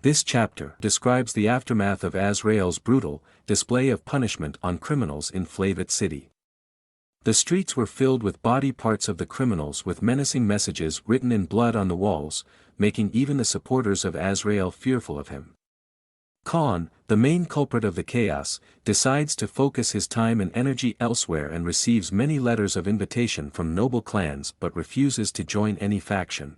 This chapter describes the aftermath of Azrael's brutal display of punishment on criminals in Flavit City. The streets were filled with body parts of the criminals with menacing messages written in blood on the walls, making even the supporters of Azrael fearful of him. Khan, the main culprit of the chaos, decides to focus his time and energy elsewhere and receives many letters of invitation from noble clans but refuses to join any faction.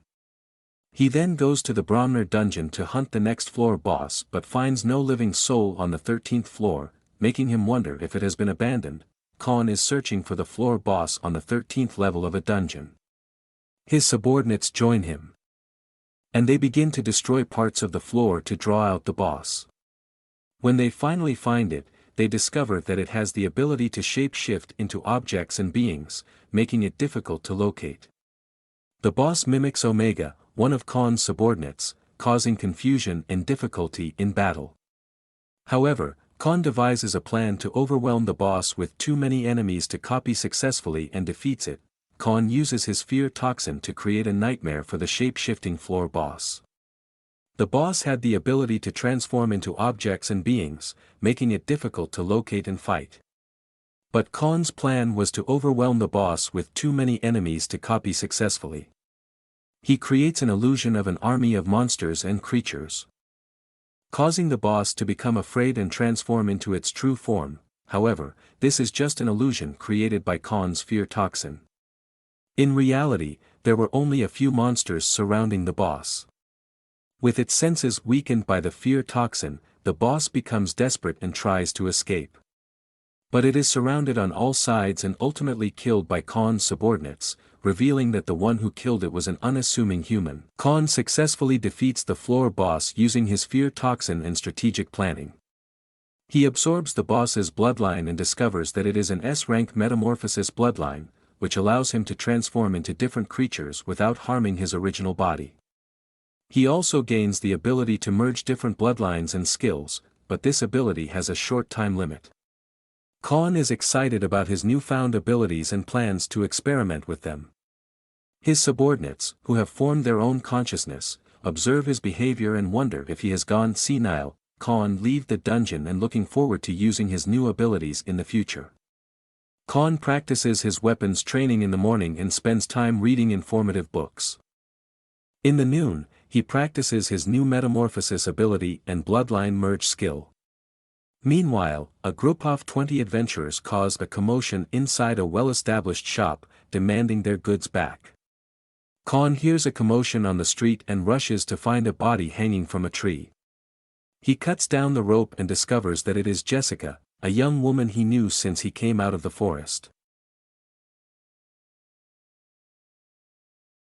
He then goes to the Brahmner dungeon to hunt the next floor boss but finds no living soul on the 13th floor, making him wonder if it has been abandoned. Khan is searching for the floor boss on the 13th level of a dungeon. His subordinates join him, and they begin to destroy parts of the floor to draw out the boss. When they finally find it, they discover that it has the ability to shape-shift into objects and beings, making it difficult to locate. The boss mimics Omega, one of Khan's subordinates, causing confusion and difficulty in battle. However, Khan devises a plan to overwhelm the boss with too many enemies to copy successfully and defeats it. Khan uses his fear toxin to create a nightmare for the shape-shifting floor boss. The boss had the ability to transform into objects and beings, making it difficult to locate and fight. But Khan's plan was to overwhelm the boss with too many enemies to copy successfully. He creates an illusion of an army of monsters and creatures, causing the boss to become afraid and transform into its true form. However, this is just an illusion created by Khan's fear toxin. In reality, there were only a few monsters surrounding the boss. With its senses weakened by the fear toxin, the boss becomes desperate and tries to escape. But it is surrounded on all sides and ultimately killed by Khan's subordinates, revealing that the one who killed it was an unassuming human. Khan successfully defeats the floor boss using his fear toxin and strategic planning. He absorbs the boss's bloodline and discovers that it is an S-rank metamorphosis bloodline, which allows him to transform into different creatures without harming his original body. He also gains the ability to merge different bloodlines and skills, but this ability has a short time limit. Khan is excited about his newfound abilities and plans to experiment with them. His subordinates, who have formed their own consciousness, observe his behavior and wonder if he has gone senile. Khan leaves the dungeon and looking forward to using his new abilities in the future. Khan practices his weapons training in the morning and spends time reading informative books. In the noon, he practices his new metamorphosis ability and bloodline merge skill. Meanwhile, a group of 20 adventurers caused a commotion inside a well-established shop, demanding their goods back. Khan hears a commotion on the street and rushes to find a body hanging from a tree. He cuts down the rope and discovers that it is Jessica, a young woman he knew since he came out of the forest.